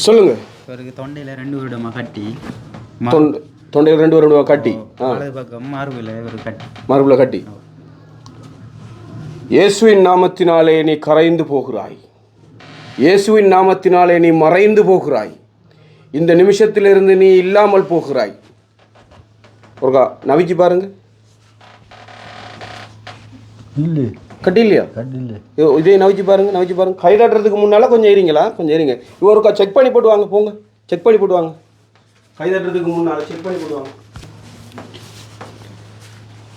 சொல்லுங்க. இவருக்கு தொண்டையில் 2 வருடமாக கட்டி, தொண்டையில் 2 வருடமாக கட்டி, வலது பக்கம் மார்பில் ஒரு கட்டி, மார்பில் கட்டி. இயேசுவின் நாமத்தினாலே நீ கரைந்து போகிறாய். இயேசுவின் நாமத்தினாலே நீ மறைந்து போகிறாய். இந்த நிமிஷத்திலிருந்து நீ இல்லாமல் போகிறாய். ஒருக்கா நவிச்சு பாருங்க. இல்லை கட்டி இல்லையா? இதே நவிச்சு பாருங்க, நவிச்சு பாருங்க. கை தட்டுறதுக்கு முன்னால் கொஞ்சம் ஏறிங்களா, கொஞ்சம் ஏறிங்க. இவ ஒருக்கா செக் பண்ணி போட்டு வாங்க, போங்க செக் பண்ணி போட்டு வாங்க. கை தட்டுறதுக்கு முன்னால் செக் பண்ணி போட்டு வாங்க.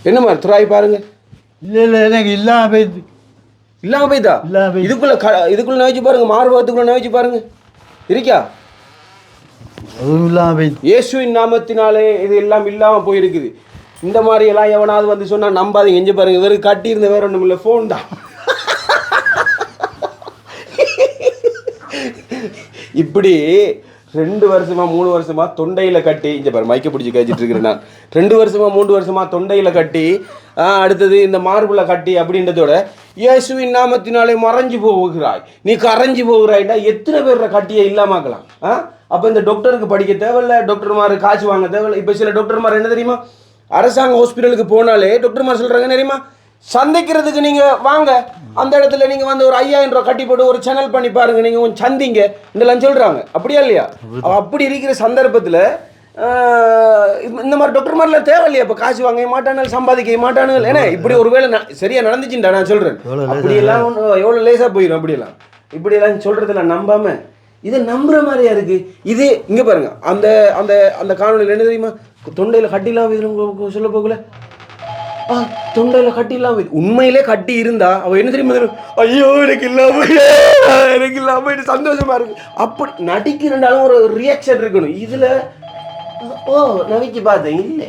என்ன மாதிரி துறாய் பாருங்க. இல்லை இல்லை எனக்கு இல்லாமல் போயிடுது. இல்லாமல் போய்தா? இதுக்குள்ள நவிச்சு பாருங்க, மார்பகத்துக்குள்ள நவிச்சு பாருங்க. இருக்கா? அதுவும் இல்லாமல் போயிடுது. இயேசுவின் நாமத்தினாலே இது எல்லாம் இல்லாமல் போயிருக்குது. இந்த மாதிரி எல்லாம் எவனாவது வந்து சொன்னால் நம்பாதீங்க. எஞ்சு பாருங்க, வெறும் கட்டியிருந்த வேற ஒன்றும் இல்லை, ஃபோன் தான். இப்படி 2 வருஷமா 3 வருஷமா தொண்டையில் கட்டி, இங்கே பாரு மைக்கை பிடிச்சி கழிச்சிட்டு இருக்கிறேன் நான். 2 வருஷமா 3 வருஷமா தொண்டையில் கட்டி, அடுத்தது இந்த மார்பில் கட்டி அப்படின்றதோட இயேசுவின் நாமத்தினாலே மறைஞ்சு போகிறாய், நீ கரைஞ்சி போகிறாய்டா. எத்தனை பேர் கட்டியை இல்லாமக்கலாம்? அப்போ இந்த டாக்டருக்கு படிக்க தேவையில்லை, டாக்டர்மார் காசு வாங்க தேவையில்லை. இப்போ சில டாக்டர்மார் என்ன தெரியுமா, அரசாங்க ஹாஸ்பிட்டலுக்கு போனாலே டாக்டர்மார் சொல்கிறாங்க தெரியுமா, சந்திக்கிறதுக்கு நீங்கள் வாங்க, அந்த இடத்துல நீங்கள் வந்து ஒரு 5000 ரூபா கட்டி போட்டு ஒரு சேனல் பண்ணி பாருங்கள், நீங்கள் கொஞ்சம் சந்திங்க இதெல்லாம் சொல்கிறாங்க. அப்படியா இல்லையா? அப்படி இருக்கிற சந்தர்ப்பத்தில் இந்த மாதிரி டாக்டர்மாரில் தேவையில்லையா? இப்போ காசு வாங்க மாட்டானுகள், சம்பாதிக்க மாட்டானுகள். ஏன்னா இப்படி ஒரு வேளை சரியாக நடந்துச்சுட்டா நான் சொல்கிறேன். அப்படியெல்லாம் எவ்வளோ லேசாக போயிடும். அப்படியெல்லாம் இப்படியெல்லாம் சொல்கிறதுல நம்பாமல் இதை நம்புற மாதிரியா இருக்கு. இது இங்கே பாருங்க, அந்த அந்த அந்த காணொலியில் என்ன தெரியுமா, தொண்டையில் கட்டி இல்லாமல் சொல்ல போகல, தொண்டையில் கட்டி இல்லாமல் உண்மையிலே கட்டி இருந்தா அவள் என்ன தெரியுமா, ஐயோ எனக்கு இல்லாமல் சந்தோஷமா இருக்கு அப்படி நடிக்கிறனாலும் ஒரு ரியாக்ஷன் இருக்கணும். இதில் ஓ நவிச்சு பார்த்தேன் இல்லை